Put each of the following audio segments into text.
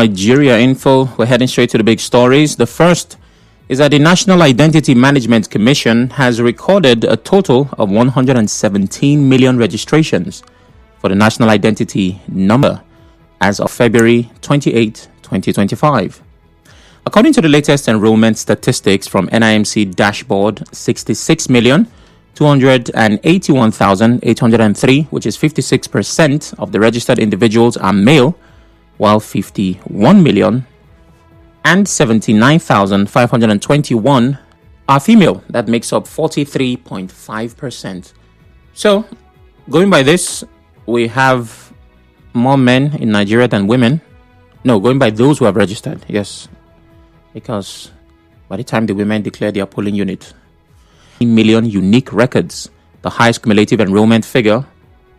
Nigeria info. We're heading straight to the big stories. The first is that the National Identity Management Commission has recorded a total of 117 million registrations for the national identity number as of February 28, 2025. According to the latest enrollment statistics from NIMC dashboard, 66,281,803, which is 56% of the registered individuals, are male, while 51,079,521 are female. That makes up 43.5%. So, going by this, we have more men in Nigeria than women. No, going by those who have registered, yes. Because by the time the women declare their polling unit, 1 million unique records, the highest cumulative enrollment figure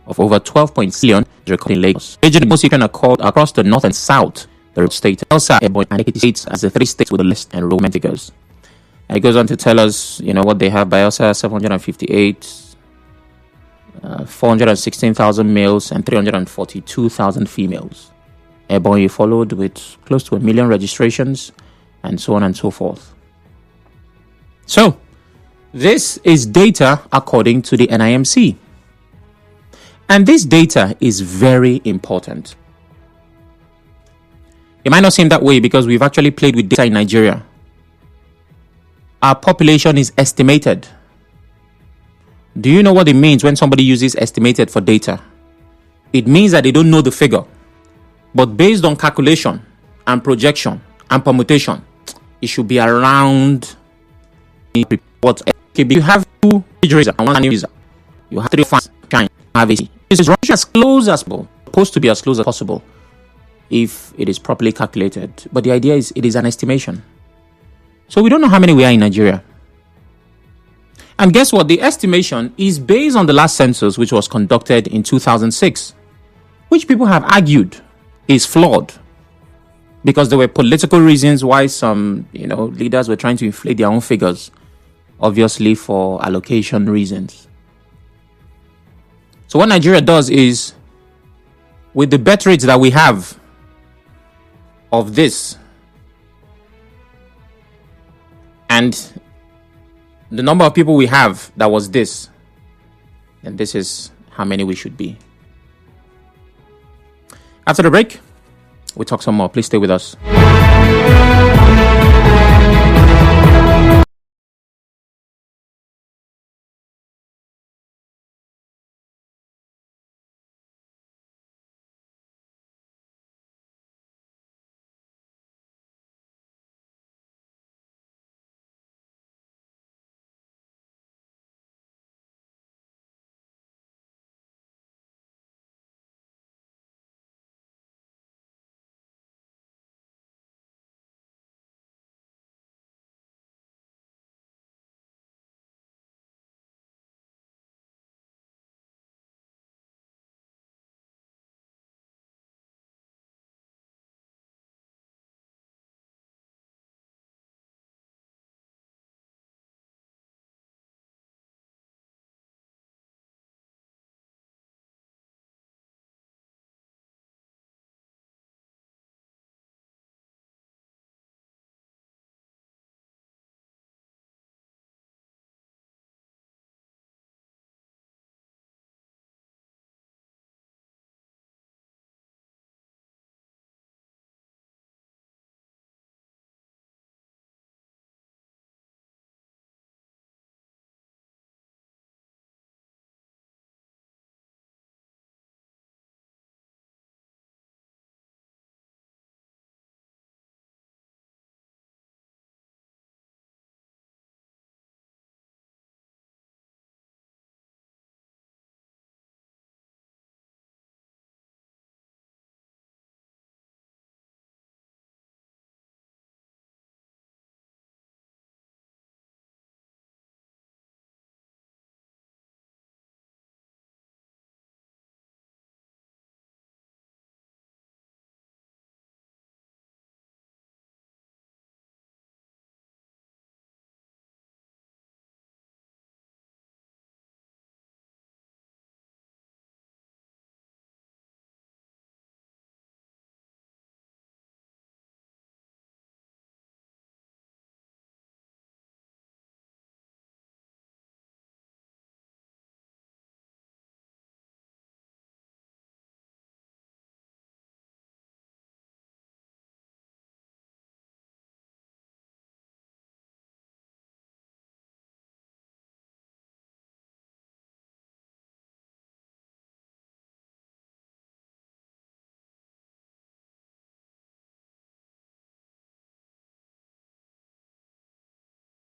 of over 12.6 million is recorded in Lagos. Regional most can occur across the north and south, the state, Elsa, Ebonyi, and Ekiti states as the three states with the least enrollment figures. And it goes on to tell us, what they have. Bayelsa 758, 416,000 males and 342,000 females. Ebonyi followed with close to 1 million registrations, and so on and so forth. So, this is data according to the NIMC. And this data is very important. It might not seem that way because we've actually played with data in Nigeria. Our population is estimated. Do you know what it means when somebody uses estimated for data? It means that they don't know the figure. But based on calculation and projection and permutation, it should be around what you have two user and one user. You have three fans trying to have a. This is as close as possible. Supposed to be as close as possible if it is properly calculated. But the idea is it is an estimation. So we don't know how many we are in Nigeria. And guess what? The estimation is based on the last census, which was conducted in 2006, which people have argued is flawed. Because there were political reasons why some, leaders were trying to inflate their own figures, obviously for allocation reasons. So what Nigeria does is, with the birth rates that we have of this, and the number of people we have that was this, and this is how many we should be. After the break, we'll talk some more. Please stay with us.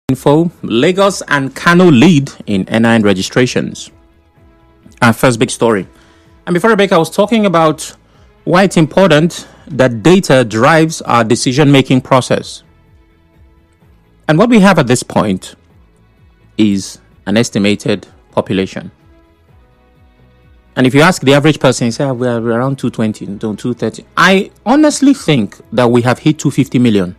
Info, Lagos and Kano lead in NIN registrations. Our first big story. And before I was talking about why it's important that data drives our decision-making process. And what we have at this point is an estimated population. And if you ask the average person, you say, we're around 220, 230. I honestly think that we have hit 250 million.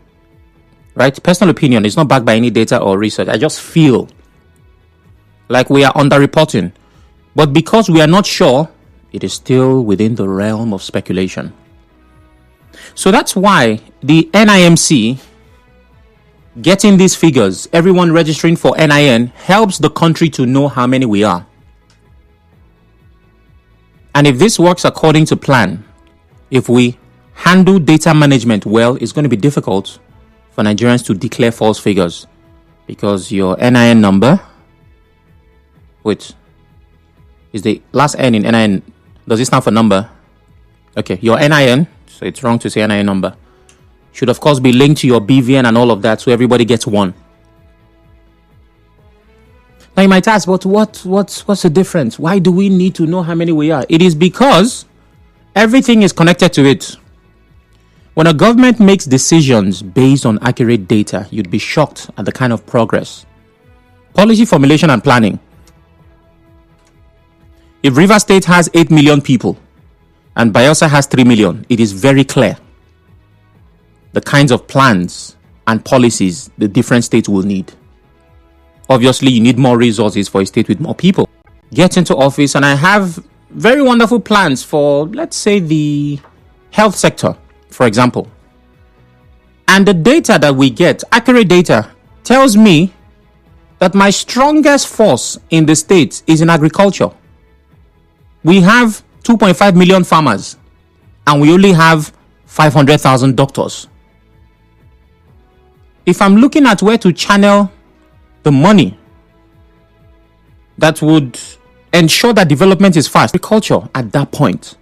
Right? Personal opinion. It's not backed by any data or research. I just feel like we are underreporting. But because we are not sure, it is still within the realm of speculation. So that's why the NIMC getting these figures, everyone registering for NIN, helps the country to know how many we are. And if this works according to plan, if we handle data management well, it's going to be difficult for Nigerians to declare false figures, because your NIN number, which is the last N in NIN, does it stand for number? Okay, your NIN, so it's wrong to say NIN number, should of course be linked to your BVN and all of that, so everybody gets one. Now you might ask, but what's the difference? Why do we need to know how many we are? It is because everything is connected to it. When a government makes decisions based on accurate data, you'd be shocked at the kind of progress. Policy formulation and planning. If Rivers State has 8 million people and Bayelsa has 3 million, it is very clear the kinds of plans and policies the different states will need. Obviously, you need more resources for a state with more people. Get into office, and I have very wonderful plans for, let's say, the health sector, for example. And the data that we get, accurate data, tells me that my strongest force in the state is in agriculture. We have 2.5 million farmers, and we only have 500,000 doctors. If I'm looking at where to channel the money that would ensure that development is fast, agriculture at that point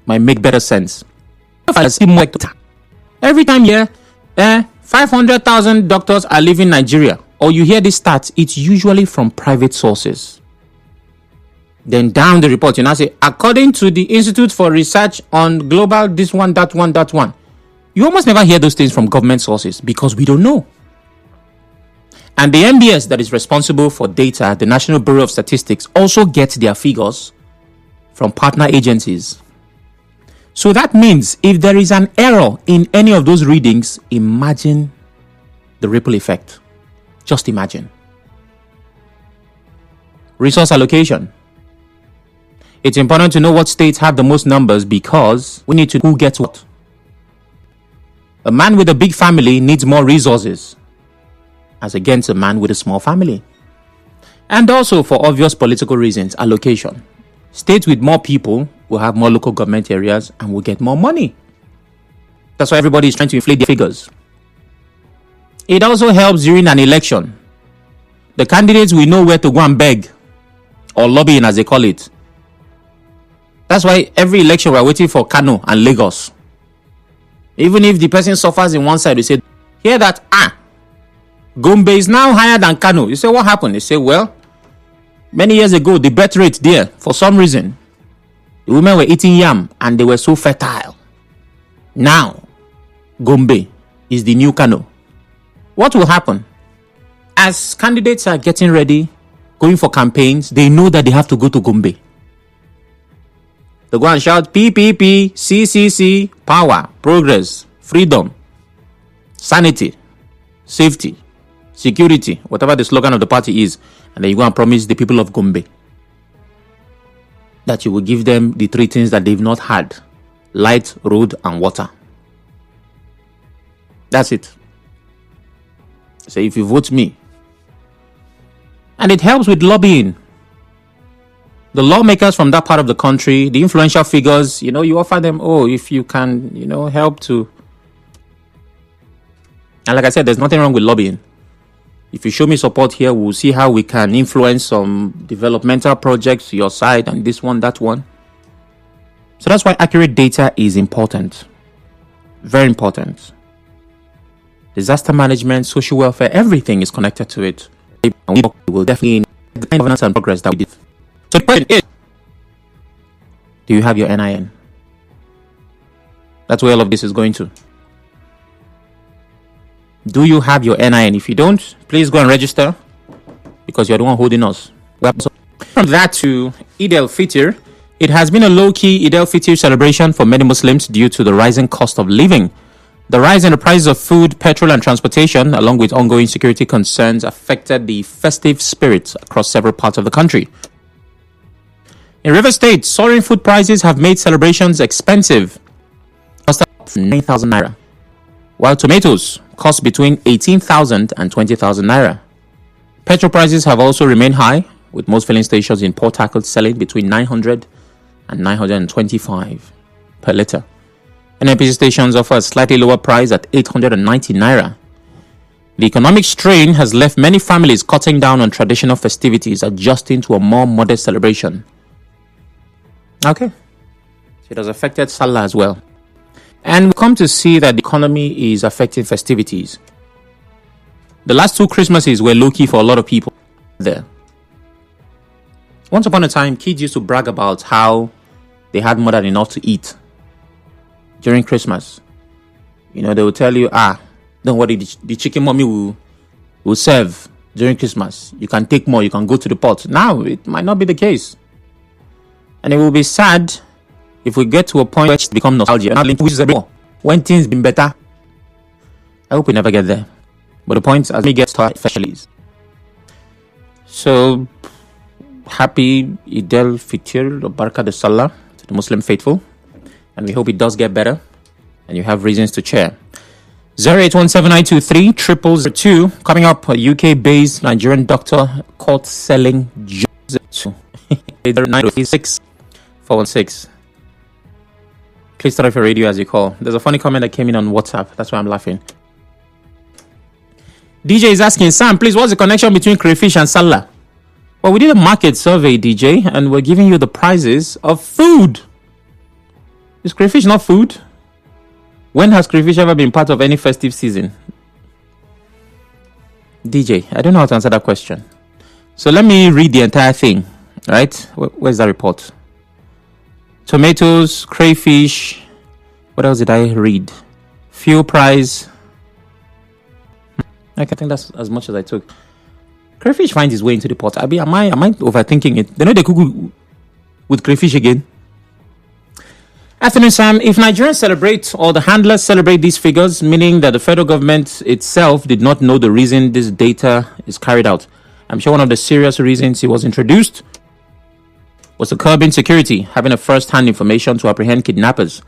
might make better sense. Every time here, 500,000 doctors are leaving Nigeria, or you hear this stat, it's usually from private sources. Then down the report, you now say, according to the Institute for Research on Global, this one, that one, that one. You almost never hear those things from government sources because we don't know. And the NBS that is responsible for data, the National Bureau of Statistics, also gets their figures from partner agencies. So that means if there is an error in any of those readings, imagine the ripple effect. Just imagine. Resource allocation. It's important to know what states have the most numbers because we need to know who gets what. A man with a big family needs more resources as against a man with a small family. And also for obvious political reasons, allocation. States with more people will have more local government areas and will get more money. That's why everybody is trying to inflate their figures. It also helps during an election. The candidates will know where to go and beg, or lobbying as they call it. That's why every election we're waiting for Kano and Lagos. Even if the person suffers in one side, we say, hear that, Gombe is now higher than Kano. You say, what happened? They say, well, many years ago, the birth rate there, for some reason, the women were eating yam and they were so fertile. Now, Gombe is the new Kano. What will happen? As candidates are getting ready, going for campaigns, they know that they have to go to Gombe. They go and shout PPP, CCC, power, progress, freedom, sanity, safety, security, whatever the slogan of the party is. And then you go and promise the people of Gombe that you will give them the three things that they've not had: light, road, and water. That's it. So if you vote me, and it helps with lobbying. The lawmakers from that part of the country, the influential figures, you offer them, if you can, help to. And like I said, there's nothing wrong with lobbying. If you show me support here, we'll see how we can influence some developmental projects to your side and this one, that one. So that's why accurate data is important. Very important. disaster management, social welfare, everything is connected to it. And we will definitely the kind of governance and progress that we did. So the question is, do you have your NIN? That's where all of this is going to. Do you have your NIN? If you don't, please go and register, because you're the one holding us. From that to Eid al-Fitr, it has been a low-key Eid al-Fitr celebration for many Muslims due to the rising cost of living. The rise in the prices of food, petrol, and transportation, along with ongoing security concerns, affected the festive spirit across several parts of the country. In Rivers State, soaring food prices have made celebrations expensive, cost up 9,000 naira, while tomatoes cost between 18,000 and 20,000 naira. Petrol prices have also remained high, with most filling stations in Port Harcourt selling between 900 and 925 per litre. NNPC stations offer a slightly lower price at 890 naira. The economic strain has left many families cutting down on traditional festivities, adjusting to a more modest celebration. Okay. So it has affected Salah as well. And we come to see that the economy is affecting festivities. The last two Christmases were low-key for a lot of people there. Once upon a time, kids used to brag about how they had more than enough to eat during Christmas. You know, they will tell you, don't worry, the chicken mommy will serve during Christmas. You can take more, you can go to the pot. Now, it might not be the case. And it will be sad if we get to a point where it's become nostalgia. When things been better. I hope we never get there. But the point, as we get started, especially is. So, happy Eid al-Fitr, Barakah Salah to the Muslim faithful. And we hope it does get better. And you have reasons to cheer. 08179230002. Coming up, a UK-based Nigerian doctor caught selling Joseph. 986-416. Please start off your radio as you call. There's a funny comment that came in on WhatsApp. That's why I'm laughing. DJ is asking, Sam, please, what's the connection between crayfish and Salah? Well, we did a market survey, DJ, and we're giving you the prices of food. Is crayfish not food? When has crayfish ever been part of any festive season? DJ, I don't know how to answer that question. So let me read the entire thing, right? Where's that report? Tomatoes, crayfish. What else did I read? Fuel price. I think that's as much as I took. Crayfish finds its way into the pot. Am I overthinking it? They know they cook with crayfish again. Afternoon, Sam. If Nigerians celebrate or the handlers celebrate these figures, meaning that the federal government itself did not know the reason this data is carried out, I'm sure one of the serious reasons it was introduced was to curb insecurity, having a first-hand information to apprehend kidnappers,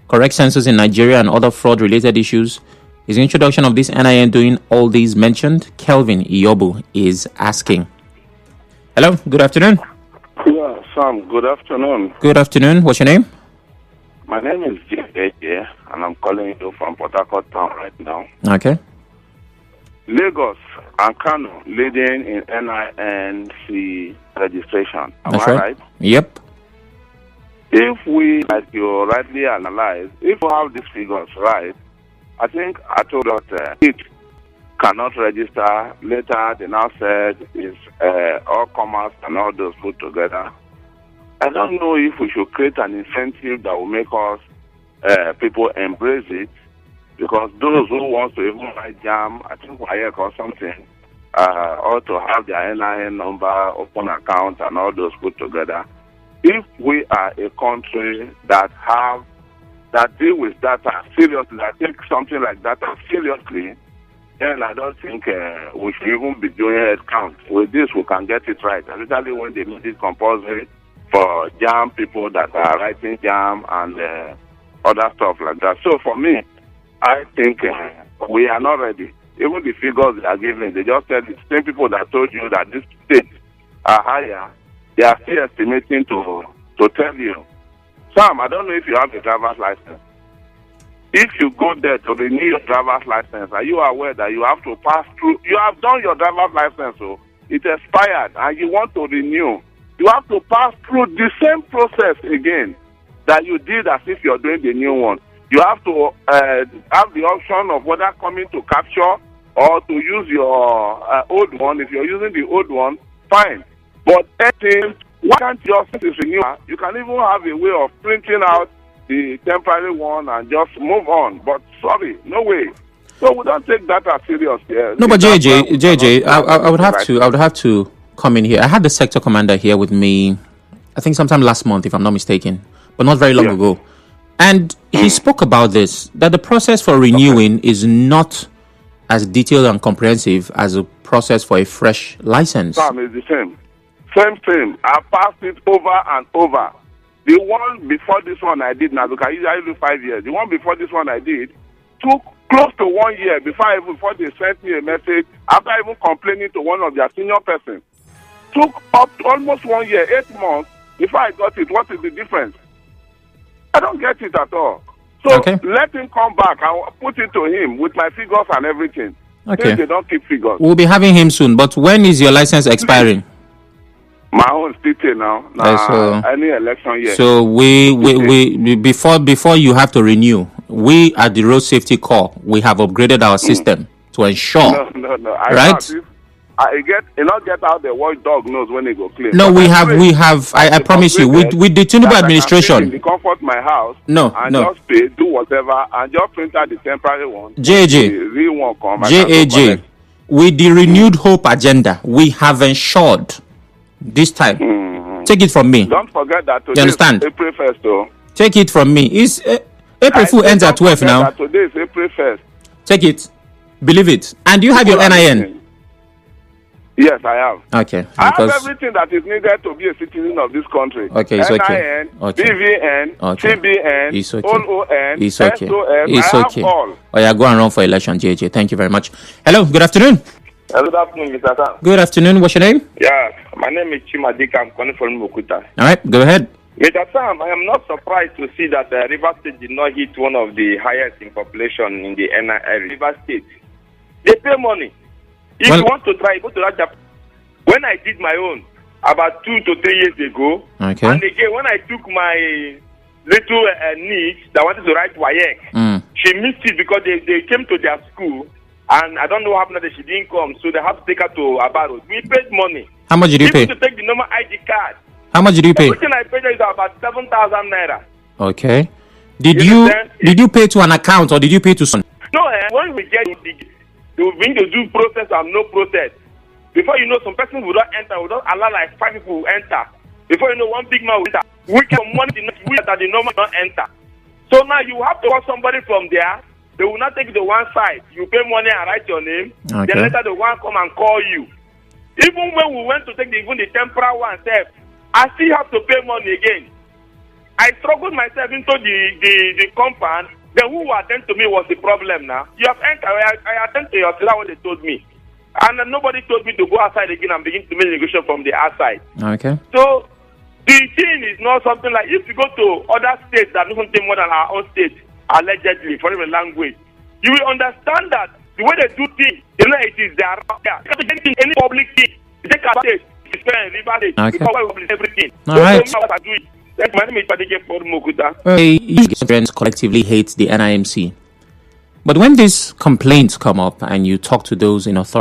correct census in Nigeria, and other fraud-related issues. Is the introduction of this NIN doing all these mentioned? Kelvin Iyobu is asking. Hello, good afternoon. Yeah, Sam, good afternoon. Good afternoon. What's your name? My name is J.A. and I'm calling you from Port Harcourt town right now. Okay. Lagos and Kano leading in NINC registration. Am That's I right? Yep. If we, like you rightly analyze, if we have these figures right, I think I told us it cannot register. Later, they now said it's all commerce and all those put together. I don't know if we should create an incentive that will make us people embrace it, because those who want to even write jam, I think WAEC or something, or to have their NIN number, open account, and all those put together. If we are a country that deal with data seriously, that take something like data seriously, then I don't think we should even be doing head count. With this, we can get it right, especially when they make it compulsory for jam people that are writing jam and other stuff like that. So for me, I think we are not ready. Even the figures they are giving, they just said the same people that told you that these states are higher, they are still estimating to tell you. Sam, I don't know if you have a driver's license. If you go there to renew your driver's license, are you aware that you have to pass through? You have done your driver's license, so it expired, and you want to renew. You have to pass through the same process again that you did as if you're doing the new one. you have to have the option of whether coming to capture or to use your old one. If you're using the old one, fine. But why can't you just renew? You can even have a way of printing out the temporary one and just move on. But sorry, no way. So we don't take that as serious here. No, but JJ, I would have to come in here. I had the sector commander here with me, I think sometime last month, if I'm not mistaken, but not very long ago. And he spoke about this, that the process for renewing is not as detailed and comprehensive as a process for a fresh license. Sam, it's the same. Same. I passed it over and over. The one before this one I did now, because I usually do 5 years. The one before this one I did took close to 1 year before they sent me a message, after even complaining to one of their senior persons. Took up to almost 1 year, 8 months before I got it. What is the difference? I don't get it at all. So let him come back. I'll put it to him with my figures and everything. Okay. They don't keep figures. We'll be having him soon, but when is your license expiring? My own still now. Any election year. So we before you have to renew, we at the Road Safety Corps, we have upgraded our system to ensure. No. Right? I get out the watchdog knows when they go clear. No, we have. I promise you, with the Tinubu administration. The comfort my house. No. Just pay, do whatever, and just print out the temporary one. JAJ, with the renewed hope agenda, we have ensured this time. Take it from me. Don't forget that today is April 1st, though. Take it from me. It's April Fool ends at 12 now. Today is April 1st. Take it. Believe it. And you have your NIN. Yes, I have. Okay. I have everything that is needed to be a citizen of this country. Okay, it's okay. NIN, BVN, CBN, it's okay. OON, it's okay. SOS. It's okay. All. Oh, yeah, go and run for election, JJ. Thank you very much. Hello, good afternoon. Good afternoon, Mr. Sam. Good afternoon. What's your name? Yeah, my name is Chimadika. I'm calling from Mokuta. All right, go ahead. Mr. Sam, I am not surprised to see that River State did not hit one of the highest in population in the NIN. River State. They pay money. If you want to try, go to that. When I did my own, about 2 to 3 years ago, and again, when I took my little niece that wanted to write WAEC, she missed it because they came to their school, and I don't know what happened that she didn't come, so they have to take her to Abaro. We paid money. How much did you pay? To take the normal ID card. How much did you pay? Everything I paid is about 7,000 naira. Okay. Did you pay to an account or did you pay to someone? No, when we get to begin to do process and no process. Before you know, some person will not enter, will not allow like 5 people to enter. Before you know, one big man will enter. We get money that the normal don't enter. So now you have to call somebody from there. They will not take you to one side. You pay money and write your name. Then later they will come and call you. Even when we went to take even the temporary one step, I still have to pay money again. I struggled myself into the compound. Then who attend to me was the problem now. You have entered. I attend to your that's what they told me. And nobody told me to go outside again and begin to make negotiation from the outside. Okay. So the thing is not something like if you go to other states that do something more than our own state, allegedly, for even language, you will understand that the way they do things, you know, it is there. Because any public thing, you take a state, it's fair and liberal state. Okay. Because everything. All right. My name is Padike for Mokuta. Friends collectively hate the NIMC. But when these complaints come up and you talk to those in authority,